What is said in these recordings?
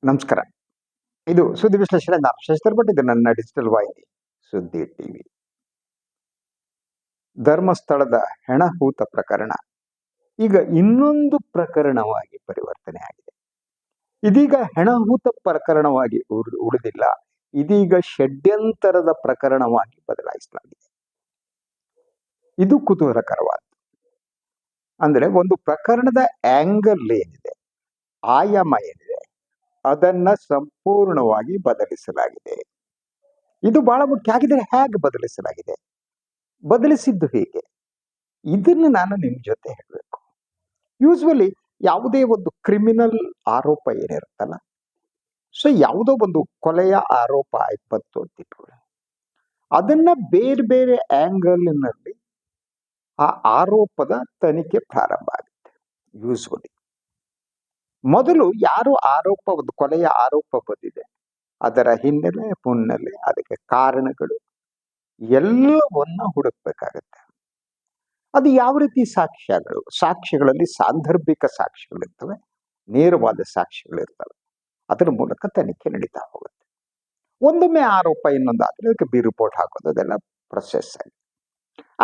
ನಮಸ್ಕಾರ. ಇದು ಸುದ್ದಿ ವಿಶ್ಲೇಷಣೆ. ನಾನು ಶಶಿಧರ್ ಭಟ್. ಇದು ನನ್ನ ಡಿಜಿಟಲ್ ವಾಹಿನಿ ಸುದ್ದಿ ಟಿವಿ. ಧರ್ಮಸ್ಥಳದ ಹೆಣಹೂತ ಪ್ರಕರಣ ಈಗ ಇನ್ನೊಂದು ಪ್ರಕರಣವಾಗಿ ಪರಿವರ್ತನೆ ಆಗಿದೆ. ಇದೀಗ ಹೆಣಹೂತ ಪ್ರಕರಣವಾಗಿ ಉಳಿದಿಲ್ಲ, ಇದೀಗ ಷಡ್ಯಂತರದ ಪ್ರಕರಣವಾಗಿ ಬದಲಾಯಿಸಲಾಗಿದೆ. ಇದು ಕುತೂಹಲಕರವಾದ, ಅಂದ್ರೆ ಒಂದು ಪ್ರಕರಣದ ಆಂಗಲ್ ಏನಿದೆ, ಆಯಾಮ ಏನಿದೆ, ಅದನ್ನ ಸಂಪೂರ್ಣವಾಗಿ ಬದಲಿಸಲಾಗಿದೆ. ಇದು ಬಹಳ ಮುಖ್ಯ. ಆಗಿದ್ರೆ ಹೇಗೆ ಬದಲಿಸಲಾಗಿದೆ, ಬದಲಿಸಿದ್ದು ಹೇಗೆ, ಇದನ್ನು ನಾನು ನಿಮ್ ಜೊತೆ ಹೇಳಬೇಕು. ಯೂಸ್ವಲಿ ಯಾವುದೇ ಒಂದು ಕ್ರಿಮಿನಲ್ ಆರೋಪ ಏನಿರುತ್ತಲ್ಲ, ಸೊ ಯಾವುದೋ ಒಂದು ಕೊಲೆಯ ಆರೋಪ ಬಂತು ಅಂತ ಇಟ್ಕೊಳ್ಳಿ, ಅದನ್ನ ಬೇರೆ ಬೇರೆ ಆಂಗಲ್ನಲ್ಲಿ ಆ ಆರೋಪದ ತನಿಖೆ ಪ್ರಾರಂಭ ಆಗುತ್ತೆ. ಯೂಸ್ವಲಿ ಮೊದಲು ಯಾರು ಆರೋಪ, ಒಂದು ಕೊಲೆಯ ಆರೋಪ ಬಂದಿದೆ, ಅದರ ಹಿನ್ನೆಲೆ ಮುನ್ನೆಲೆ, ಅದಕ್ಕೆ ಕಾರಣಗಳು ಎಲ್ಲವನ್ನ ಹುಡುಕ್ಬೇಕಾಗತ್ತೆ. ಅದು ಯಾವ ರೀತಿ ಸಾಕ್ಷ್ಯಗಳಲ್ಲಿ ಸಾಂದರ್ಭಿಕ ಸಾಕ್ಷ್ಯಗಳಿರ್ತವೆ, ನೇರವಾದ ಸಾಕ್ಷ್ಯಗಳಿರ್ತವೆ. ಅದರ ಮೂಲಕ ತನಿಖೆ ನಡೀತಾ ಹೋಗುತ್ತೆ. ಒಂದೊಮ್ಮೆ ಆರೋಪ ಇನ್ನೊಂದಾದ್ರೆ ಅದಕ್ಕೆ ಬಿ ರಿಪೋರ್ಟ್ ಹಾಕೋದು, ಅದೆಲ್ಲ ಪ್ರೊಸೆಸ್ ಆಗಿ.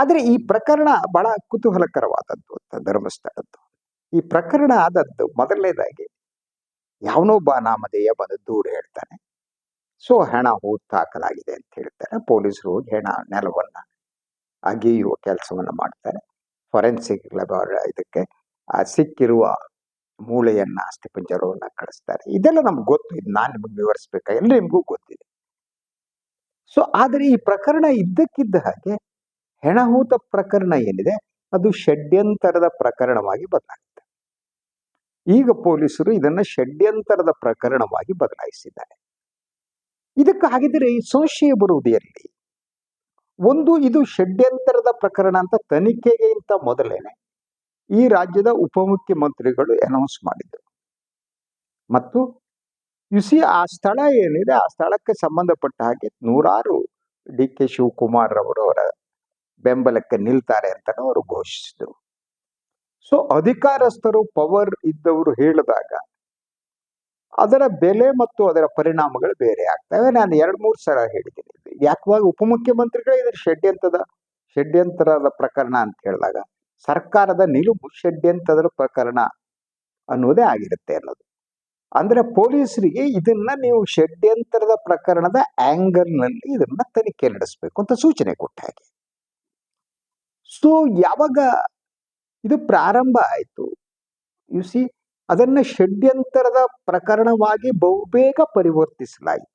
ಆದ್ರೆ ಈ ಪ್ರಕರಣ ಬಹಳ ಕುತೂಹಲಕರವಾದದ್ದು ಅಂತ ಧರ್ಮಸ್ಥಳದ್ದು. ಈ ಪ್ರಕರಣ ಆದದ್ದು ಮೊದಲನೇದಾಗಿ ಯಾವನೊಬ್ಬ ನಾಮಧೇಯ ಬಂದು ದೂರ ಹೇಳ್ತಾನೆ. ಸೊ ಹೆಣ ಹೂತಾಕಲಾಗಿದೆ ಅಂತ ಹೇಳ್ತಾರೆ. ಪೊಲೀಸರು ಹೋಗಿ ನೆಲವನ್ನ ಅಗೆಯುವ ಕೆಲಸವನ್ನ ಮಾಡ್ತಾರೆ. ಫೊರೆನ್ಸಿಕ್ ಇದಕ್ಕೆ ಸಿಕ್ಕಿರುವ ಮೂಳೆಯನ್ನ, ಅಸ್ಥಿಪಂಜರವನ್ನ ಕಳಿಸ್ತಾರೆ. ಇದೆಲ್ಲ ನಮ್ಗೆ ಗೊತ್ತು, ಇದು ನಾನು ನಿಮಗೆ ವಿವರಿಸ್ಬೇಕಾ, ಎಲ್ಲ ನಿಮಗೂ ಗೊತ್ತಿದೆ. ಸೊ ಆದರೆ ಈ ಪ್ರಕರಣ ಇದ್ದಕ್ಕಿದ್ದ ಹಾಗೆ ಹೆಣಹೂತ ಪ್ರಕರಣ ಏನಿದೆ ಅದು ಷಡ್ಯಂತರದ ಪ್ರಕರಣವಾಗಿ ಬದಲಾಗುತ್ತೆ. ಈಗ ಪೊಲೀಸರು ಇದನ್ನ ಷಡ್ಯಂತರದ ಪ್ರಕರಣವಾಗಿ ಬದಲಾಯಿಸಿದ್ದಾರೆ. ಇದಕ್ಕೆ ಹಾಗಿದ್ರೆ ಈ ಸಂಶಯ ಬರುವುದು ಎಲ್ಲಿ? ಒಂದು, ಇದು ಷಡ್ಯಂತರದ ಪ್ರಕರಣ ಅಂತ ತನಿಖೆಗಿಂತ ಮೊದಲೇನೆ ಈ ರಾಜ್ಯದ ಉಪಮುಖ್ಯಮಂತ್ರಿಗಳು ಅನೌನ್ಸ್ ಮಾಡಿದ್ರು. ಮತ್ತು ಆ ಸ್ಥಳ ಏನಿದೆ, ಆ ಸ್ಥಳಕ್ಕೆ ಸಂಬಂಧಪಟ್ಟ ಹಾಗೆ ನೂರಾರು ಡಿ ಕೆ ಶಿವಕುಮಾರ್ ಅವರ ಬೆಂಬಲಕ್ಕೆ ನಿಲ್ತಾರೆ ಅಂತ ಅವರು ಘೋಷಿಸಿದ್ರು. ಸೊ ಅಧಿಕಾರಸ್ಥರು, ಪವರ್ ಇದ್ದವರು ಹೇಳಿದಾಗ ಅದರ ಬೆಲೆ ಮತ್ತು ಅದರ ಪರಿಣಾಮಗಳು ಬೇರೆ ಆಗ್ತವೆ. ನಾನು 2-3 ಸಲ ಹೇಳಿದ್ದೀನಿ. ಯಾಕವಾಗ ಉಪಮುಖ್ಯಮಂತ್ರಿಗಳೇ ಇದ್ರ ಷಡ್ಯಂತರದ ಪ್ರಕರಣ ಅಂತ ಹೇಳಿದಾಗ ಸರ್ಕಾರದ ನಿಲುವು ಷಡ್ಯಂತರದ ಪ್ರಕರಣ ಅನ್ನೋದೇ ಆಗಿರುತ್ತೆ ಅನ್ನೋದು. ಅಂದ್ರೆ ಪೊಲೀಸರಿಗೆ ಇದನ್ನ ನೀವು ಷಡ್ಯಂತರದ ಪ್ರಕರಣದ ಆಂಗಲ್ ನಲ್ಲಿ ಇದನ್ನ ತನಿಖೆ ನಡೆಸಬೇಕು ಅಂತ ಸೂಚನೆ ಕೊಟ್ಟ ಹಾಗೆ. ಸೊ ಯಾವಾಗ ಇದು ಪ್ರಾರಂಭ ಆಯ್ತು, ಅದನ್ನ ಷಡ್ಯಂತರದ ಪ್ರಕರಣವಾಗಿ ಬಹುಬೇಗ ಪರಿವರ್ತಿಸಲಾಯಿತು.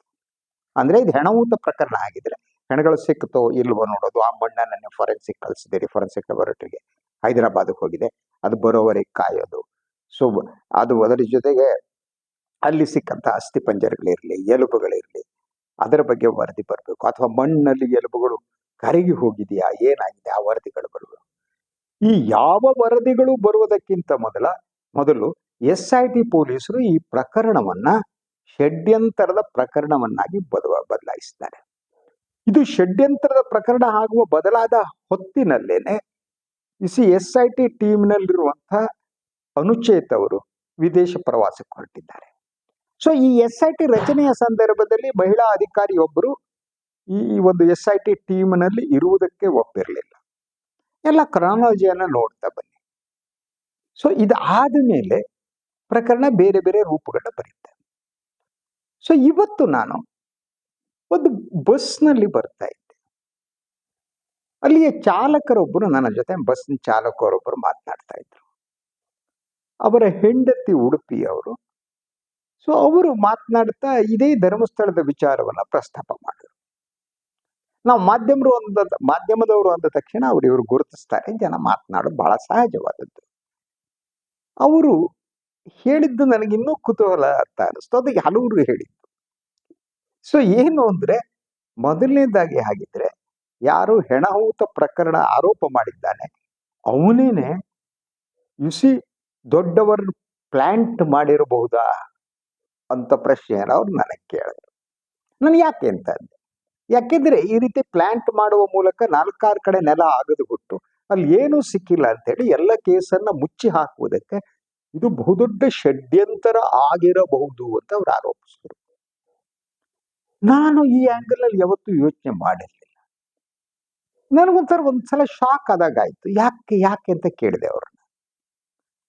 ಅಂದ್ರೆ ಇದು ಹೆಣಹೂತ ಪ್ರಕರಣ ಆಗಿದ್ರೆ ಹೆಣಗಳು ಸಿಕ್ತೋ ಇಲ್ವೋ ನೋಡೋದು, ಆ ಮಣ್ಣನ್ನ ಫೊರೆನ್ಸಿಕ್ ಕಳಿಸಿದ್ದೀರಿ, ಫೊರೆನ್ಸಿಕ್ ಲ್ಯಾಬೊರೇಟರಿಗೆ ಹೈದರಾಬಾದ್ಗೆ ಹೋಗಿದೆ, ಅದು ಬರೋವರೆಗೆ ಕಾಯೋದು. ಸೊ ಅದು ಅದರ ಜೊತೆಗೆ ಅಲ್ಲಿ ಸಿಕ್ಕಂತ ಅಸ್ಥಿಪಂಜರಗಳಿರ್ಲಿ, ಎಲುಬುಗಳಿರ್ಲಿ, ಅದರ ಬಗ್ಗೆ ವರದಿ ಬರಬೇಕು. ಅಥವಾ ಮಣ್ಣಲ್ಲಿ ಎಲುಬುಗಳು ಕರಗಿ ಹೋಗಿದೆಯಾ, ಏನಾಗಿದೆ, ಆ ವರದಿಗಳು ಬರಬೇಕು. ಈ ಯಾವ ವರದಿಗಳು ಬರುವುದಕ್ಕಿಂತ ಮೊದಲು SIT ಪೊಲೀಸರು ಈ ಪ್ರಕರಣವನ್ನ ಷಡ್ಯಂತರದ ಪ್ರಕರಣವನ್ನಾಗಿ ಬದಲಾಯಿಸಿದ್ದಾರೆ. ಇದು ಷಡ್ಯಂತರದ ಪ್ರಕರಣ ಆಗುವ ಬದಲಾದ ಹೊತ್ತಿನಲ್ಲೇನೆ SIT ಟೀಮ್ನಲ್ಲಿರುವಂತಹ ಅನುಚೇತ್ ಅವರು ವಿದೇಶ ಪ್ರವಾಸಕ್ಕೆ ಹೊರಟಿದ್ದಾರೆ. ಸೊ ಈ SIT ರಚನೆಯ ಸಂದರ್ಭದಲ್ಲಿ ಮಹಿಳಾ ಅಧಿಕಾರಿಯೊಬ್ಬರು ಈ ಒಂದು SIT ಟೀಮ್ನಲ್ಲಿ ಇರುವುದಕ್ಕೆ ಒಪ್ಪಿರಲಿಲ್ಲ. ಎಲ್ಲ ಕ್ರಾನಾಲಜಿಯನ್ನ ನೋಡ್ತಾ ಬನ್ನಿ. ಸೊ ಇದಾದ ಮೇಲೆ ಪ್ರಕರಣ ಬೇರೆ ಬೇರೆ ರೂಪಗಳನ್ನ ಬರುತ್ತೆ. ಸೊ ಇವತ್ತು ನಾನು ಒಂದು ಬಸ್ನಲ್ಲಿ ಬರ್ತಾ ಇದ್ದೆ. ಅಲ್ಲಿಯ ಚಾಲಕರೊಬ್ಬರು ನನ್ನ ಜೊತೆ, ಬಸ್ ಚಾಲಕರೊಬ್ಬರು ಮಾತನಾಡ್ತಾ ಇದ್ರು. ಅವರ ಹೆಂಡತಿ ಉಡುಪಿಯವರು. ಸೊ ಅವರು ಮಾತನಾಡ್ತಾ ಇದೇ ಧರ್ಮಸ್ಥಳದ ವಿಚಾರವನ್ನ ಪ್ರಸ್ತಾಪ ಮಾಡಿದ್ರು. ನಾವು ಮಾಧ್ಯಮದವರು ಅಂದ ತಕ್ಷಣ ಇವರು ಗುರುತಿಸ್ತಾರೆ, ಜನ ಮಾತನಾಡೋದು ಬಹಳ ಸಹಜವಾದದ್ದು. ಅವರು ಹೇಳಿದ್ದು ನನಗಿನ್ನೂ ಕುತೂಹಲ ಅಂತ ಅನಿಸ್ತು. ಅದಕ್ಕೆ ಹಲವರು ಹೇಳಿದ್ದು. ಸೊ ಏನು ಅಂದ್ರೆ, ಮೊದಲನೇದಾಗಿ ಹಾಗಿದ್ರೆ ಯಾರು ಹೆಣಹೂತ ಪ್ರಕರಣ ಆರೋಪ ಮಾಡಿದ್ದಾನೆ ಅವನೇನೆ ದೊಡ್ಡವರು ಪ್ಲಾಂಟ್ ಮಾಡಿರಬಹುದಾ ಅಂತ ಪ್ರಶ್ನೆಯನ್ನು ಅವ್ರು ನನಗೆ ಕೇಳಿದ್ರು. ನಾನು ಯಾಕೆ ಅಂತ ಅಂದೆ. ಯಾಕೆಂದ್ರೆ ಈ ರೀತಿ ಪ್ಲಾಂಟ್ ಮಾಡುವ ಮೂಲಕ 4-6 ಕಡೆ ನೆಲ ಆಗದು ಬಿಟ್ಟು ಅಲ್ಲಿ ಏನೂ ಸಿಕ್ಕಿಲ್ಲ ಅಂತೇಳಿ ಎಲ್ಲ ಕೇಸನ್ನ ಮುಚ್ಚಿ ಹಾಕುವುದಕ್ಕೆ ಇದು ಬಹುದೊಡ್ಡ ಷಡ್ಯಂತರ ಆಗಿರಬಹುದು ಅಂತ ಅವ್ರು ಆರೋಪಿಸಿದ್ರು. ನಾನು ಈ ಆಂಗಲ್ ಅಲ್ಲಿ ಯಾವತ್ತೂ ಯೋಚನೆ ಮಾಡಿರ್ಲಿಲ್ಲ. ಒಂದ್ಸಲ ಶಾಕ್ ಆದಾಗಾಯ್ತು. ಯಾಕೆ ಅಂತ ಕೇಳಿದೆ ಅವ್ರನ್ನ.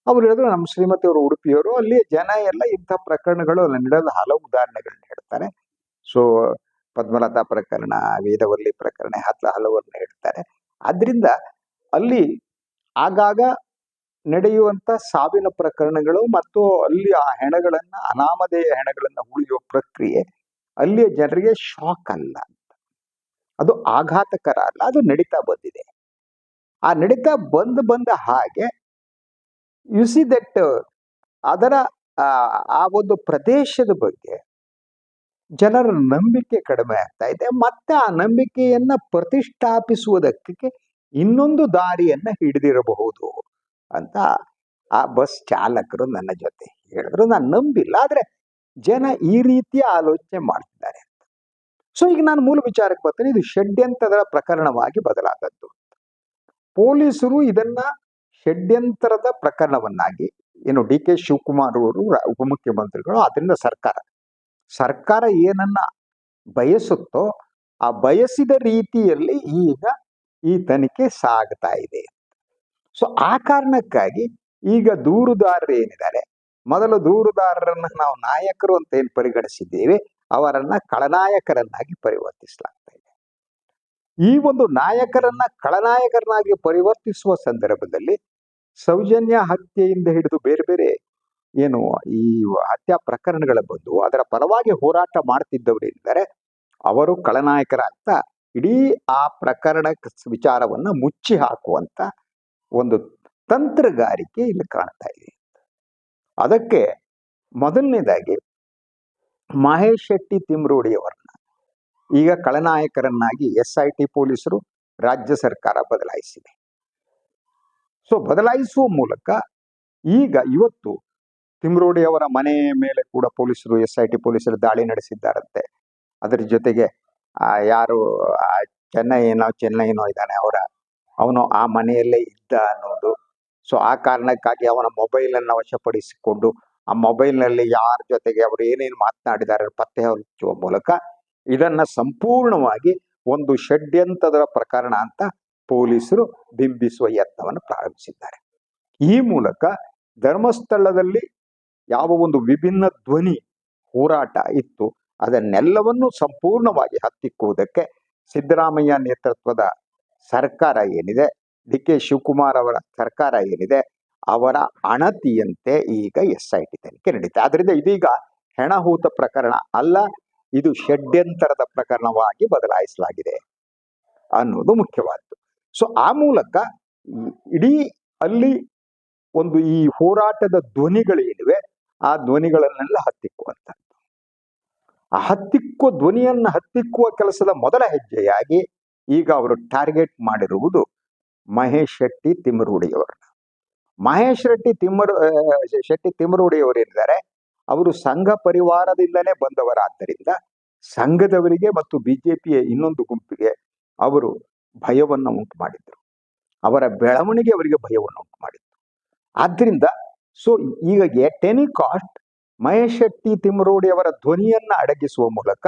ಅವ್ರು ಹೇಳಿದ್ರು, ನಮ್ಮ ಶ್ರೀಮತಿಯವರು ಉಡುಪಿಯವರು, ಅಲ್ಲಿ ಜನ ಎಲ್ಲ ಇಂಥ ಪ್ರಕರಣಗಳು ನಡೆದ ಹಲವು ಉದಾಹರಣೆಗಳನ್ನ ಹೇಳ್ತಾರೆ. ಸೊ ಪದ್ಮಲತಾ ಪ್ರಕರಣ, ವೇದವಲ್ಲಿ ಪ್ರಕರಣ, ಹಲವನ್ನ ಹೇಳ್ತಾರೆ. ಆದ್ರಿಂದ ಅಲ್ಲಿ ಆಗಾಗ ನಡೆಯುವಂತ ಸಾವಿನ ಪ್ರಕರಣಗಳು ಮತ್ತು ಅಲ್ಲಿ ಆ ಹೆಣಗಳನ್ನ, ಅನಾಮಧೇಯ ಹೆಣಗಳನ್ನ ಉಳಿಯುವ ಪ್ರಕ್ರಿಯೆ ಅಲ್ಲಿಯ ಜನರಿಗೆ ಶಾಕ್ ಅಲ್ಲ, ಅದು ಆಘಾತಕರ ಅಲ್ಲ, ಅದು ನಡೀತಾ ಬಂದಿದೆ. ಆ ನಡೀತಾ ಬಂದ ಹಾಗೆ ಯು ಸಿ ದಟ್ ಅದರ ಆ ಒಂದು ಪ್ರದೇಶದ ಬಗ್ಗೆ ಜನರ ನಂಬಿಕೆ ಕಡಿಮೆ ಆಗ್ತಾ ಇದೆ. ಮತ್ತೆ ಆ ನಂಬಿಕೆಯನ್ನ ಪ್ರತಿಷ್ಠಾಪಿಸುವುದಕ್ಕೆ ಇನ್ನೊಂದು ದಾರಿಯನ್ನ ಹಿಡಿದಿರಬಹುದು ಅಂತ ಆ ಬಸ್ ಚಾಲಕರು ನನ್ನ ಜೊತೆ ಹೇಳಿದ್ರು. ನಾನು ನಂಬಿಲ್ಲ, ಆದ್ರೆ ಜನ ಈ ರೀತಿಯ ಆಲೋಚನೆ ಮಾಡ್ತಿದ್ದಾರೆ. ಸೊ ಈಗ ನಾನು ಮೂಲ ವಿಚಾರಕ್ಕೆ ಬರ್ತೀನಿ. ಇದು ಷಡ್ಯಂತ್ರದ ಪ್ರಕರಣವಾಗಿ ಬದಲಾದದ್ದು. ಪೊಲೀಸರು ಇದನ್ನ ಷಡ್ಯಂತರದ ಪ್ರಕರಣವನ್ನಾಗಿ, ಏನು ಡಿ ಕೆ ಶಿವಕುಮಾರ್ ಅವರು ಉಪಮುಖ್ಯಮಂತ್ರಿಗಳು, ಅದರಿಂದ ಸರ್ಕಾರ ಏನನ್ನ ಬಯಸುತ್ತೋ ಆ ಬಯಸಿದ ರೀತಿಯಲ್ಲಿ ಈಗ ಈ ತನಿಖೆ ಸಾಗ್ತಾ ಇದೆ. ಸೊ ಆ ಕಾರಣಕ್ಕಾಗಿ ಈಗ ದೂರುದಾರರು ಏನಿದ್ದಾರೆ, ಮೊದಲು ದೂರುದಾರರನ್ನ ನಾವು ನಾಯಕರು ಅಂತ ಏನು ಪರಿಗಣಿಸಿದ್ದೇವೆ, ಅವರನ್ನ ಖಳನಾಯಕರನ್ನಾಗಿ ಪರಿವರ್ತಿಸಲಾಗ್ತಾ ಇದೆ. ಈ ಒಂದು ನಾಯಕರನ್ನ ಖಳನಾಯಕರನ್ನಾಗಿ ಪರಿವರ್ತಿಸುವ ಸಂದರ್ಭದಲ್ಲಿ ಸೌಜನ್ಯ ಹತ್ಯೆಯಿಂದ ಹಿಡಿದು ಬೇರೆ ಬೇರೆ ಏನು ಈ ಹತ್ಯಾ ಪ್ರಕರಣಗಳ ಬಂದು ಅದರ ಪರವಾಗಿ ಹೋರಾಟ ಮಾಡ್ತಿದ್ದವರೇನಿದ್ದಾರೆ, ಅವರು ಖಳನಾಯಕರಾಗ್ತಾ ಇಡೀ ಆ ಪ್ರಕರಣ ವಿಚಾರವನ್ನ ಮುಚ್ಚಿ ಹಾಕುವಂತ ಒಂದು ತಂತ್ರಗಾರಿಕೆ ಇಲ್ಲಿ ಕಾಣ್ತಾ ಇದೆ. ಅದಕ್ಕೆ ಮೊದಲನೇದಾಗಿ ಮಹೇಶ್ ಶೆಟ್ಟಿ ತಿಮ್ರೋಡಿಯವರನ್ನ ಈಗ ಖಳನಾಯಕರನ್ನಾಗಿ SIT ಪೊಲೀಸರು, ರಾಜ್ಯ ಸರ್ಕಾರ ಬದಲಾಯಿಸಿದೆ. ಸೊ ಬದಲಾಯಿಸುವ ಮೂಲಕ ಈಗ ಇವತ್ತು ತಿಮ್ರೋಡಿ ಅವರ ಮನೆ ಮೇಲೆ ಕೂಡ ಪೊಲೀಸರು, SIT ಪೊಲೀಸರು ದಾಳಿ ನಡೆಸಿದ್ದಾರಂತೆ. ಅದರ ಜೊತೆಗೆ ಯಾರು ಚೆನ್ನೈನೋ ಇದ್ದಾನೆ, ಅವನು ಆ ಮನೆಯಲ್ಲೇ ಇದ್ದ ಅನ್ನೋದು. ಸೊ ಆ ಕಾರಣಕ್ಕಾಗಿ ಅವನ ಮೊಬೈಲ್ ಅನ್ನು ವಶಪಡಿಸಿಕೊಂಡು ಆ ಮೊಬೈಲ್ನಲ್ಲಿ ಯಾರ ಜೊತೆಗೆ ಅವರು ಏನೇನು ಮಾತನಾಡಿದ್ದಾರೆ ಪತ್ತೆ ಹಚ್ಚುವ ಮೂಲಕ ಇದನ್ನ ಸಂಪೂರ್ಣವಾಗಿ ಒಂದು ಷಡ್ಯಂತ್ರದ ಪ್ರಕರಣ ಅಂತ ಪೊಲೀಸರು ಬಿಂಬಿಸುವ ಯತ್ನವನ್ನು ಪ್ರಾರಂಭಿಸಿದ್ದಾರೆ. ಈ ಮೂಲಕ ಧರ್ಮಸ್ಥಳದಲ್ಲಿ ಯಾವ ಒಂದು ವಿಭಿನ್ನ ಧ್ವನಿ ಹೋರಾಟ ಇತ್ತು ಅದನ್ನೆಲ್ಲವನ್ನು ಸಂಪೂರ್ಣವಾಗಿ ಹತ್ತಿಕ್ಕುವುದಕ್ಕೆ ಸಿದ್ದರಾಮಯ್ಯ ನೇತೃತ್ವದ ಸರ್ಕಾರ ಏನಿದೆ, ಡಿ ಕೆ ಶಿವಕುಮಾರ್ ಅವರ ಸರ್ಕಾರ ಏನಿದೆ, ಅವರ ಅಣತಿಯಂತೆ ಈಗ SIT ತನಿಖೆ ನಡೀತಾ. ಆದ್ರಿಂದ ಇದೀಗ ಹೆಣಹೂತ ಪ್ರಕರಣ ಅಲ್ಲ, ಇದು ಷಡ್ಯಂತರದ ಪ್ರಕರಣವಾಗಿ ಬದಲಾಯಿಸಲಾಗಿದೆ ಅನ್ನೋದು ಮುಖ್ಯವಾದ್ದು. ಸೊ ಆ ಮೂಲಕ ಇಡೀ ಅಲ್ಲಿ ಒಂದು ಈ ಹೋರಾಟದ ಧ್ವನಿಗಳೇನಿವೆ ಆ ಧ್ವನಿಗಳನ್ನೆಲ್ಲ ಹತ್ತಿಕ್ಕುವಂಥದ್ದು. ಆ ಧ್ವನಿಯನ್ನ ಹತ್ತಿಕ್ಕುವ ಕೆಲಸದ ಮೊದಲ ಹೆಜ್ಜೆಯಾಗಿ ಈಗ ಅವರು ಟಾರ್ಗೆಟ್ ಮಾಡಿರುವುದು ಮಹೇಶ್ ಶೆಟ್ಟಿ ತಿಮ್ಮರೋಡಿಯವರನ್ನ. ಮಹೇಶ್ ಶೆಟ್ಟಿ ತಿಮ್ಮರೋಡಿಯವರೇನಿದ್ದಾರೆ, ಅವರು ಸಂಘ ಪರಿವಾರದಿಂದಲೇ ಬಂದವರಾದ್ದರಿಂದ ಸಂಘದವರಿಗೆ ಮತ್ತು ಬಿಜೆಪಿಯ ಇನ್ನೊಂದು ಗುಂಪಿಗೆ ಅವರು ಭಯವನ್ನು ಉಂಟು ಮಾಡಿದ್ರು. ಅವರ ಬೆಳವಣಿಗೆ ಅವರಿಗೆ ಭಯವನ್ನು ಉಂಟು ಮಾಡಿದ್ರು. ಆದ್ರಿಂದ ಸೊ ಈಗ at any cost Mahesh Shetty Timmarodi ಅವರ ಧ್ವನಿಯನ್ನ ಅಡಗಿಸುವ ಮೂಲಕ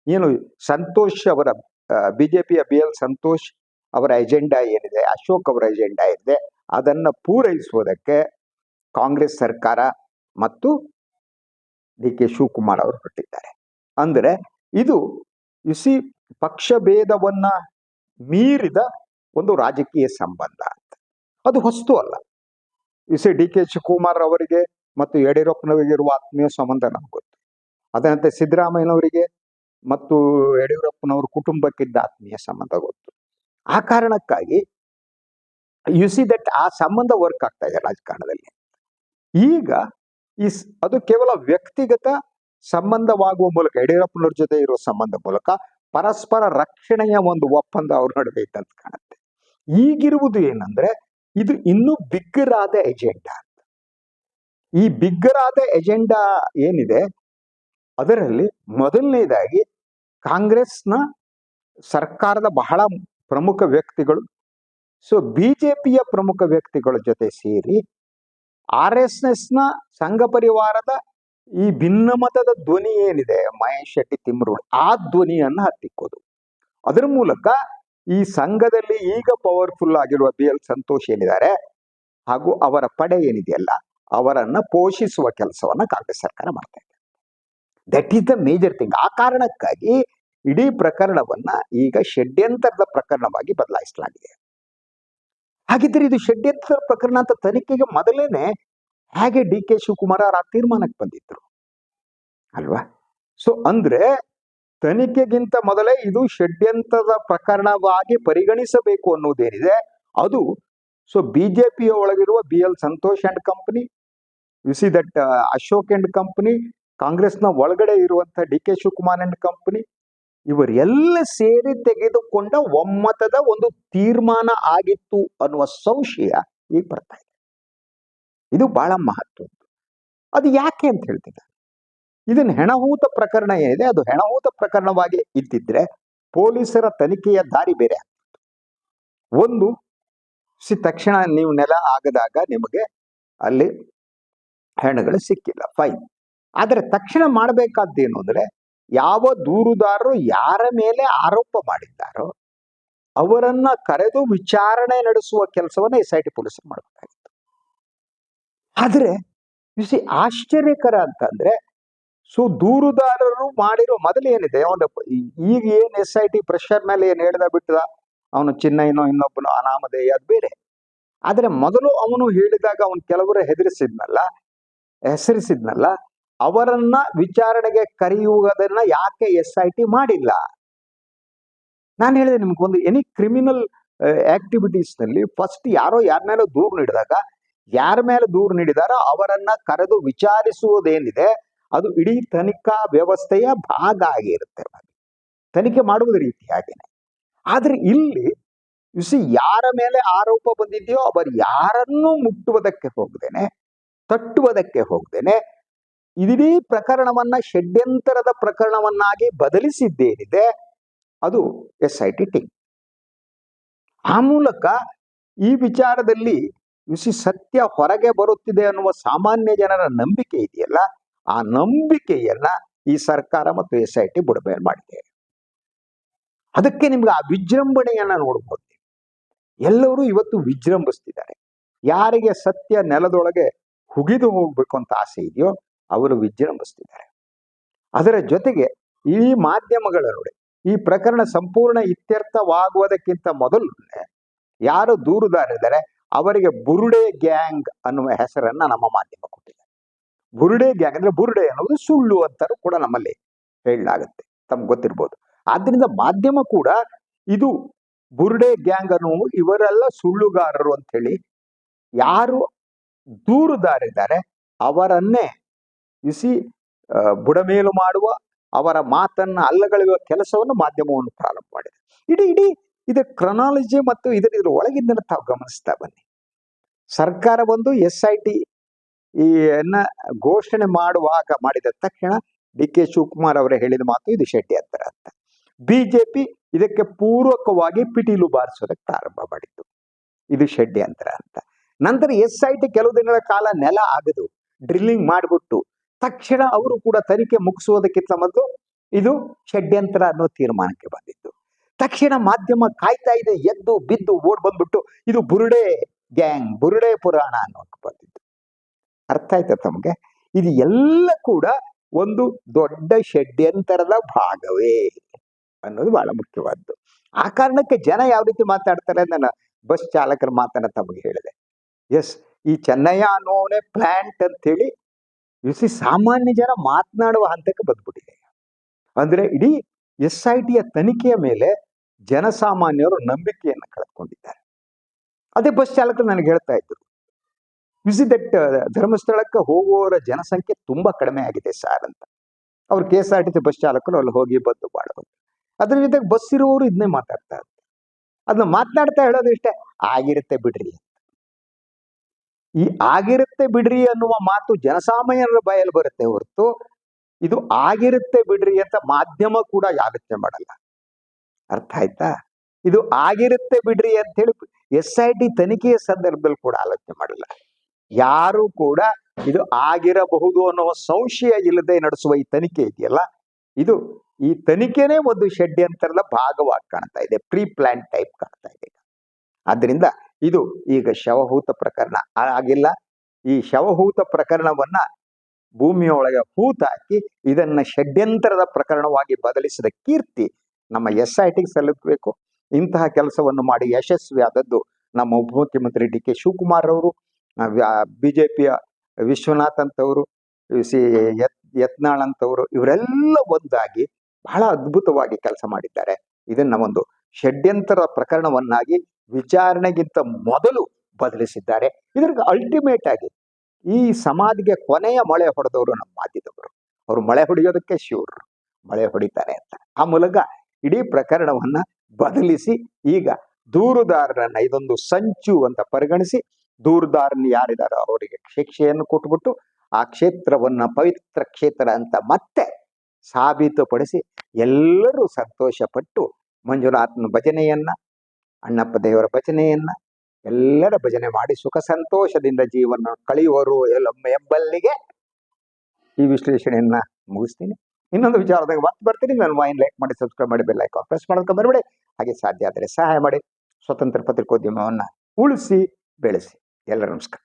ಏನು ಸಂತೋಷ್ ಅವರ ಬಿಜೆಪಿಯ BL ಸಂತೋಷ್ ಅವರ ಎಜೆಂಡಾ ಏನಿದೆ, ಅಶೋಕ್ ಅವರ ಎಜೆಂಡಾ ಏನಿದೆ, ಅದನ್ನ ಪೂರೈಸುವುದಕ್ಕೆ ಕಾಂಗ್ರೆಸ್ ಸರ್ಕಾರ ಮತ್ತು ಡಿ ಕೆ ಶಿವಕುಮಾರ್ ಅವರು ಹೊರಟಿದ್ದಾರೆ. ಅಂದ್ರೆ ಇದು ಪಕ್ಷ ಭೇದವನ್ನ ಮೀರಿದ ಒಂದು ರಾಜಕೀಯ ಸಂಬಂಧ ಅಂತ. ಅದು ಹೊಸ್ತು ಅಲ್ಲ. ಡಿ ಕೆ ಶಿವಕುಮಾರ್ ಅವರಿಗೆ ಮತ್ತು ಯಡಿಯೂರಪ್ಪನವರಿಗೆ ಇರುವ ಆತ್ಮೀಯ ಸಂಬಂಧ ನಮ್ಗೆ ಗೊತ್ತು. ಅದರಂತೆ ಸಿದ್ದರಾಮಯ್ಯನವರಿಗೆ ಮತ್ತು ಯಡಿಯೂರಪ್ಪನವರ ಕುಟುಂಬಕ್ಕಿದ್ದ ಆತ್ಮೀಯ ಸಂಬಂಧ ಗೊತ್ತು. ಆ ಕಾರಣಕ್ಕಾಗಿ ದಟ್ ಆ ಸಂಬಂಧ ವರ್ಕ್ ಆಗ್ತಾ ಇದೆ ರಾಜಕಾರಣದಲ್ಲಿ. ಈಗ ಅದು ಕೇವಲ ವ್ಯಕ್ತಿಗತ ಸಂಬಂಧವಾಗುವ ಮೂಲಕ, ಯಡಿಯೂರಪ್ಪನವ್ರ ಜೊತೆ ಇರುವ ಸಂಬಂಧ ಮೂಲಕ ಪರಸ್ಪರ ರಕ್ಷಣೆಯ ಒಂದು ಒಪ್ಪಂದ ಅವ್ರ ನಡುವೆ ಇದ್ದಂತ ಕಾಣುತ್ತೆ. ಈಗಿರುವುದು ಏನಂದ್ರೆ ಇದು ಇನ್ನೂ ಬಿಗ್ಗರಾದ ಎಜೆಂಡಾ ಅಂತ. ಈ ಬಿಗ್ಗರಾದ ಎಜೆಂಡಾ ಏನಿದೆ ಅದರಲ್ಲಿ ಮೊದಲನೇದಾಗಿ ಕಾಂಗ್ರೆಸ್ನ ಸರ್ಕಾರದ ಬಹಳ ಪ್ರಮುಖ ವ್ಯಕ್ತಿಗಳು, ಸೊ ಬಿಜೆಪಿಯ ಪ್ರಮುಖ ವ್ಯಕ್ತಿಗಳ ಜೊತೆ ಸೇರಿ RSSನ ಸಂಘ ಪರಿವಾರದ ಈ ಭಿನ್ನಮತದ ಧ್ವನಿ ಏನಿದೆ, ಮಹೇಶ್ ಶೆಟ್ಟಿ ತಿಮ್ರೋಡ್, ಆ ಧ್ವನಿಯನ್ನ ಹತ್ತಿಕ್ಕೋದು. ಅದರ ಮೂಲಕ ಈ ಸಂಘದಲ್ಲಿ ಈಗ ಪವರ್ಫುಲ್ ಆಗಿರುವ BL ಸಂತೋಷ್ ಏನಿದ್ದಾರೆ ಹಾಗೂ ಅವರ ಪಡೆ ಏನಿದೆಯಲ್ಲ, ಅವರನ್ನ ಪೋಷಿಸುವ ಕೆಲಸವನ್ನ ಕಾಂಗ್ರೆಸ್ ಸರ್ಕಾರ ಮಾಡ್ತಾ ಇದೆ. That is the major thing. ಆ ಕಾರಣಕ್ಕಾಗಿ ಇಡೀ ಪ್ರಕರಣವನ್ನ ಈಗ ಷಡ್ಯಂತ್ರದ ಪ್ರಕರಣವಾಗಿ ಬದಲಾಯಿಸಲಾಗಿದೆ. ಹಾಗಿದ್ರೆ ಇದು ಷಡ್ಯಂತ್ರದ ಪ್ರಕರಣ ಅಂತ ತನಿಖೆಗೆ ಮೊದಲೇನೆ ಹೇಗೆ DK ಶಿವಕುಮಾರ್ ಅವರ ತೀರ್ಮಾನಕ್ಕೆ ಬಂದಿದ್ರು ಅಲ್ವಾ? ಸೊ ಅಂದ್ರೆ ತನಿಖೆಗಿಂತ ಮೊದಲೇ ಇದು ಷಡ್ಯಂತ್ರದ ಪ್ರಕರಣವಾಗಿ ಪರಿಗಣಿಸಬೇಕು ಅನ್ನೋದೇನಿದೆ ಅದು. ಸೊ ಬಿಜೆಪಿಯ ಒಳಗಿರುವ BL Santosh and company, U see that Ashok and company, ಕಾಂಗ್ರೆಸ್ನ ಒಳಗಡೆ ಇರುವಂತಹ DK ಶಿವಕುಮಾರ್ ಅಂಡ್ ಕಂಪನಿ, ಇವರೆಲ್ಲ ಸೇರಿ ತೆಗೆದುಕೊಂಡ ಒಮ್ಮತದ ಒಂದು ತೀರ್ಮಾನ ಆಗಿತ್ತು ಅನ್ನುವ ಸಂಶಯ ಈಗ ಬರ್ತಾ ಇದೆ. ಇದು ಬಹಳ ಮಹತ್ವ. ಅದು ಯಾಕೆ ಅಂತ ಹೇಳ್ತೀನಿ, ಇದನ್ನ ಹೆಣಹೂತ ಪ್ರಕರಣ ಏನಿದೆ ಅದು ಹೆಣಹೂತ ಪ್ರಕರಣವಾಗಿ ಇದ್ದಿದ್ರೆ ಪೊಲೀಸರ ತನಿಖೆಯ ದಾರಿ ಬೇರೆ ಆಗ್ತಿತ್ತು. ಒಂದು ತಕ್ಷಣ ನೀವು ನೆಲ ಆಗದಾಗ ನಿಮಗೆ ಅಲ್ಲಿ ಹೆಣಗಳು ಸಿಕ್ಕಿಲ್ಲ, ಫೈನ್. ಆದರೆ ತಕ್ಷಣ ಮಾಡಬೇಕಾದ್ದೇನು ಅಂದ್ರೆ, ಯಾವ ದೂರುದಾರರು ಯಾರ ಮೇಲೆ ಆರೋಪ ಮಾಡಿದ್ದಾರೋ ಅವರನ್ನ ಕರೆದು ವಿಚಾರಣೆ ನಡೆಸುವ ಕೆಲಸವನ್ನ SIT ಪೊಲೀಸರು ಮಾಡಬೇಕಾಗಿತ್ತು. ಆದ್ರೆ ಆಶ್ಚರ್ಯಕರ ಅಂತಂದ್ರೆ, ಸೊ ದೂರುದಾರರು ಮಾಡಿರೋ ಮೊದಲು ಏನಿದೆ, ಈಗ ಏನ್ SIT ಪ್ರೆಷರ್ ಮೇಲೆ ಏನ್ ಹೇಳ್ದ ಬಿಟ್ಟದ, ಅವನು ಚಿನ್ನಯ್ಯನೋ ಇನ್ನೊಬ್ಬನೋ ಅನಾಮಧೇಯ, ಅದು ಬೇರೆ. ಆದ್ರೆ ಮೊದಲು ಅವನು ಹೇಳಿದಾಗ ಅವನು ಕೆಲವರು ಹೆಸರಿಸಿದ್ನಲ್ಲ, ಅವರನ್ನ ವಿಚಾರಣೆಗೆ ಕರೆಯುವುದನ್ನ ಯಾಕೆ SIT ಮಾಡಿಲ್ಲ? ನಾನು ಹೇಳಿದೆ ನಿಮ್ಗೊಂದು, ಎನಿ ಕ್ರಿಮಿನಲ್ ಆಕ್ಟಿವಿಟೀಸ್ ನಲ್ಲಿ ಫಸ್ಟ್ ಯಾರೋ ಯಾರ ಮೇಲೆ ದೂರು ನೀಡಿದಾಗ, ಯಾರ ಮೇಲೆ ದೂರು ನೀಡಿದಾರೋ ಅವರನ್ನ ಕರೆದು ವಿಚಾರಿಸುವುದೇನಿದೆ ಅದು ಇಡೀ ತನಿಖಾ ವ್ಯವಸ್ಥೆಯ ಭಾಗ ಆಗಿರುತ್ತೆ. ತನಿಖೆ ಮಾಡುವುದ ರೀತಿ ಹಾಗೇನೆ. ಆದ್ರೆ ಇಲ್ಲಿ ಯಾರ ಮೇಲೆ ಆರೋಪ ಬಂದಿದೆಯೋ ಅವರು ಯಾರನ್ನೂ ಮುಟ್ಟುವುದಕ್ಕೆ ಹೋಗದೇನೆ, ತಟ್ಟುವುದಕ್ಕೆ ಹೋಗದೇನೆ ಇಡೀ ಪ್ರಕರಣವನ್ನ ಷಡ್ಯಂತರದ ಪ್ರಕರಣವನ್ನಾಗಿ ಬದಲಿಸಿದ್ದೇನಿದೆ ಅದು SIT ಟೀಮ್. ಆ ಮೂಲಕ ಈ ವಿಚಾರದಲ್ಲಿ ಸತ್ಯ ಹೊರಗೆ ಬರುತ್ತಿದೆ ಅನ್ನುವ ಸಾಮಾನ್ಯ ಜನರ ನಂಬಿಕೆ ಇದೆಯಲ್ಲ, ಆ ನಂಬಿಕೆಯನ್ನ ಈ ಸರ್ಕಾರ ಮತ್ತು SIT ಬುಡಮೇಲು ಮಾಡಿದೆ. ಅದಕ್ಕೆ ನಿಮ್ಗೆ ಆ ವಿಜೃಂಭಣೆಯನ್ನ ನೋಡ್ಬೋದು. ಎಲ್ಲರೂ ಇವತ್ತು ವಿಜೃಂಭಿಸ್ತಿದ್ದಾರೆ. ಯಾರಿಗೆ ಸತ್ಯ ನೆಲದೊಳಗೆ ಹುಗಿದು ಹೋಗ್ಬೇಕು ಅಂತ ಆಸೆ ಇದೆಯೋ ಅವರು ವಿಜೃಂಭಿಸ್ತಿದ್ದಾರೆ. ಅದರ ಜೊತೆಗೆ ಈ ಮಾಧ್ಯಮಗಳ ನೋಡಿ, ಈ ಪ್ರಕರಣ ಸಂಪೂರ್ಣ ಇತ್ಯರ್ಥವಾಗುವುದಕ್ಕಿಂತ ಮೊದಲು ಯಾರು ದೂರುದಾರಿದ್ದಾರೆ ಅವರಿಗೆ ಬುರುಡೆ ಗ್ಯಾಂಗ್ ಅನ್ನುವ ಹೆಸರನ್ನ ನಮ್ಮ ಮಾಧ್ಯಮ ಕೊಟ್ಟಿದೆ. ಬುರುಡೆ ಗ್ಯಾಂಗ್ ಅಂದ್ರೆ ಬುರುಡೆ ಅನ್ನೋದು ಸುಳ್ಳು ಅಂತಾರು ಕೂಡ ನಮ್ಮಲ್ಲಿ ಹೇಳಲಾಗುತ್ತೆ, ತಮ್ಗೆ ಗೊತ್ತಿರ್ಬೋದು. ಆದ್ರಿಂದ ಮಾಧ್ಯಮ ಕೂಡ ಇದು ಬುರುಡೆ ಗ್ಯಾಂಗ್ ಅನ್ನುವ ಇವರೆಲ್ಲ ಸುಳ್ಳುಗಾರರು ಅಂತ ಹೇಳಿ ಯಾರು ದೂರುದಾರಿದ್ದಾರೆ ಅವರನ್ನೇ ಬುಡಮೇಲು ಮಾಡುವ, ಅವರ ಮಾತನ್ನ ಅಲ್ಲಗಳೆಯುವ ಕೆಲಸವನ್ನು ಮಾಧ್ಯಮವನ್ನು ಪ್ರಾರಂಭ ಮಾಡಿದೆ. ಇಡೀ ಇದರ ಕ್ರೊನಾಲಜಿ ಮತ್ತು ಇದರ ಒಳಗಿಂದ ತಾವು ಗಮನಿಸ್ತಾ ಬನ್ನಿ. ಸರ್ಕಾರ ಒಂದು SIT ಘೋಷಣೆ ಮಾಡುವಾಗ ಮಾಡಿದ ತಕ್ಷಣ DK ಶಿವಕುಮಾರ್ ಅವರೇ ಹೇಳಿದ ಮಾತು ಇದು ಷಡ್ಯಂತರ ಅಂತ. ಬಿಜೆಪಿ ಇದಕ್ಕೆ ಪೂರ್ವಕವಾಗಿ ಪಿಟೀಲು ಬಾರಿಸೋದಕ್ಕೆ ಪ್ರಾರಂಭ ಮಾಡಿತ್ತು, ಇದು ಷಡ್ಯಂತರ ಅಂತ. ನಂತರ SIT ಕೆಲವು ದಿನಗಳ ಕಾಲ ನೆಲ ಆಗದು ಡ್ರಿಲ್ಲಿಂಗ್ ಮಾಡಿಬಿಟ್ಟು ತಕ್ಷಣ ಅವರು ಕೂಡ ತನಿಖೆ ಮುಗಿಸುವುದಕ್ಕಿಂತ ಮೊದಲು ಇದು ಷಡ್ಯಂತರ ಅನ್ನೋ ತೀರ್ಮಾನಕ್ಕೆ ಬಂದಿತ್ತು. ತಕ್ಷಣ ಮಾಧ್ಯಮ ಕಾಯ್ತಾ ಇದೆ, ಎದ್ದು ಬಿದ್ದು ಓಡ್ ಬಂದ್ಬಿಟ್ಟು ಇದು ಬುರುಡೆ ಗ್ಯಾಂಗ್, ಬುರುಡೆ ಪುರಾಣ ಅನ್ನೋಕೆ ಬಂದಿತ್ತು. ಅರ್ಥ ಆಯ್ತಾ ತಮಗೆ? ಇದು ಎಲ್ಲ ಕೂಡ ಒಂದು ದೊಡ್ಡ ಷಡ್ಯಂತರದ ಭಾಗವೇ ಅನ್ನೋದು ಬಹಳ ಮುಖ್ಯವಾದ್ದು. ಆ ಕಾರಣಕ್ಕೆ ಜನ ಯಾವ ರೀತಿ ಮಾತಾಡ್ತಾರೆ, ನನ್ನ ಬಸ್ ಚಾಲಕರ ಮಾತನ್ನ ತಮಗೆ ಹೇಳಿದೆ. ಎಸ್, ಈ ಚೆನ್ನಯ್ಯ ಅನ್ನೋನೇ ಪ್ಲಾಂಟ್ ಅಂತ ಹೇಳಿ ಸಾಮಾನ್ಯ ಜನ ಮಾತನಾಡುವ ಹಂತಕ್ಕೆ ಬಂದ್ಬಿಟ್ಟಿದೆ. ಅಂದ್ರೆ ಇಡೀ SITಯ ತನಿಖೆಯ ಮೇಲೆ ಜನಸಾಮಾನ್ಯರು ನಂಬಿಕೆಯನ್ನು ಕಳೆದುಕೊಂಡಿದ್ದಾರೆ. ಅದೇ ಬಸ್ ಚಾಲಕರು ನನಗೆ ಹೇಳ್ತಾ ಇದ್ರು, ದಟ್ ಧರ್ಮಸ್ಥಳಕ್ಕೆ ಹೋಗುವವರ ಜನಸಂಖ್ಯೆ ತುಂಬಾ ಕಡಿಮೆ ಆಗಿದೆ ಸರ್ ಅಂತ. ಅವ್ರು KSRTC ಬಸ್ ಚಾಲಕರು ಅಲ್ಲಿ ಹೋಗಿ ಬಂದು ಮಾಡಬಹುದು. ಅದ್ರ ಜೊತೆಗೆ ಬಸ್ ಇರುವವರು ಇದನ್ನೇ ಮಾತಾಡ್ತಾ ಇರ್ತಾರೆ. ಅದನ್ನ ಮಾತನಾಡ್ತಾ ಹೇಳೋದು ಇಷ್ಟೇ, ಆಗಿರುತ್ತೆ ಬಿಡ್ರಿ. ಈ ಆಗಿರುತ್ತೆ ಬಿಡ್ರಿ ಅನ್ನುವ ಮಾತು ಜನಸಾಮಾನ್ಯರ ಬಾಯಲ್ಲಿ ಬರುತ್ತೆ ಹೊರತು ಇದು ಆಗಿರುತ್ತೆ ಬಿಡ್ರಿ ಅಂತ ಮಾಧ್ಯಮ ಕೂಡ ಆಲೋಚನೆ ಮಾಡಲ್ಲ. ಅರ್ಥ ಆಯ್ತಾ? ಇದು ಆಗಿರುತ್ತೆ ಬಿಡ್ರಿ ಅಂತ ಹೇಳಿ SIT ತನಿಖೆಯ ಸಂದರ್ಭದಲ್ಲಿ ಕೂಡ ಆಲೋಚನೆ ಮಾಡಲ್ಲ. ಯಾರು ಕೂಡ ಇದು ಆಗಿರಬಹುದು ಅನ್ನುವ ಸಂಶಯ ಇಲ್ಲದೆ ನಡೆಸುವ ಈ ತನಿಖೆ ಇದೆಯಲ್ಲ, ಈ ತನಿಖೆನೇ ಒಂದು ಷಡ್ಯಂತರದ ಭಾಗವಾಗಿ ಕಾಣ್ತಾ ಇದೆ, ಪ್ರೀ ಪ್ಲಾನ್ ಟೈಪ್ ಕಾಣ್ತಾ ಇದೆ. ಆದ್ರಿಂದ ಇದು ಈಗ ಶವಹೂತ ಪ್ರಕರಣ ಆಗಿಲ್ಲ. ಈ ಶವಹೂತ ಪ್ರಕರಣವನ್ನ ಭೂಮಿಯೊಳಗೆ ಹೂತಾಕಿ ಇದನ್ನ ಷಡ್ಯಂತರದ ಪ್ರಕರಣವಾಗಿ ಬದಲಿಸಿದ ಕೀರ್ತಿ ನಮ್ಮ SITಗೆ ಸಲ್ಲಬೇಕು. ಇಂತಹ ಕೆಲಸವನ್ನು ಮಾಡಿ ಯಶಸ್ವಿಯಾದದ್ದು ನಮ್ಮ ಉಪಮುಖ್ಯಮಂತ್ರಿ DK ಶಿವಕುಮಾರ್ ಅವರು, ಬಿಜೆಪಿಯ ವಿಶ್ವನಾಥ್ ಅಂತವರು, ಯತ್ನಾಳ್ ಅಂತವರು, ಇವರೆಲ್ಲ ಒಂದಾಗಿ ಬಹಳ ಅದ್ಭುತವಾಗಿ ಕೆಲಸ ಮಾಡಿದ್ದಾರೆ. ಇದನ್ನ ಒಂದು ಷಡ್ಯಂತರ ಪ್ರಕರಣವನ್ನಾಗಿ ವಿಚಾರಣೆಗಿಂತ ಮೊದಲು ಬದಲಿಸಿದ್ದಾರೆ. ಇದಕ್ಕೆ ಅಲ್ಟಿಮೇಟ್ ಆಗಿ ಈ ಸಮಾಧಿಗೆ ಕೊನೆಯ ಮಳೆ ಹೊಡೆದವರು ನಮ್ಮ ಮಾಧ್ಯಮದವರು. ಅವರು ಮಳೆ ಹೊಡೆಯೋದಕ್ಕೆ ಶಿವರು, ಮಳೆ ಹೊಡಿತಾರೆ ಅಂತ. ಆ ಮೂಲಕ ಇಡೀ ಪ್ರಕರಣವನ್ನ ಬದಲಿಸಿ ಈಗ ದೂರುದಾರರನ್ನ ಇದೊಂದು ಸಂಚು ಅಂತ ಪರಿಗಣಿಸಿ ದೂರುದಾರನ ಯಾರಿದಾರೋ ಅವರಿಗೆ ಶಿಕ್ಷೆಯನ್ನು ಕೊಟ್ಬಿಟ್ಟು ಆ ಕ್ಷೇತ್ರವನ್ನ ಪವಿತ್ರ ಕ್ಷೇತ್ರ ಅಂತ ಮತ್ತೆ ಸಾಬೀತುಪಡಿಸಿ ಎಲ್ಲರೂ ಸಂತೋಷಪಟ್ಟು ಮಂಜುನಾಥನ ಭಜನೆಯನ್ನ, ಅಣ್ಣಪ್ಪ ದೇವರ ಭಜನೆಯನ್ನ ಎಲ್ಲರ ಭಜನೆ ಮಾಡಿ ಸುಖ ಸಂತೋಷದಿಂದ ಜೀವನ ಕಳೆಯುವರು ಎಂಬಲ್ಲಿಗೆ ಈ ವಿಶ್ಲೇಷಣೆಯನ್ನ ಮುಗಿಸ್ತೀನಿ. ಇನ್ನೊಂದು ವಿಚಾರದಾಗ ಮತ್ತೆ ಬರ್ತೀನಿ. ನನ್ನ ವಾಹಿನಿ ಲೈಕ್ ಮಾಡಿ, ಸಬ್ಸ್ಕ್ರೈಬ್ ಮಾಡಿ, ಬೆಲ್ ಐಕಾನ್ ಪ್ರೆಸ್ ಮಾಡೋದಕ್ಕೆ ಬರಬೇಡಿ. ಹಾಗೆ ಸಾಧ್ಯ ಆದರೆ ಸಹಾಯ ಮಾಡಿ. ಸ್ವತಂತ್ರ ಪತ್ರಿಕೋದ್ಯಮವನ್ನ ಉಳಿಸಿ ಬೆಳೆಸಿ. ಎಲ್ಲರೂ ನಮಸ್ಕಾರ.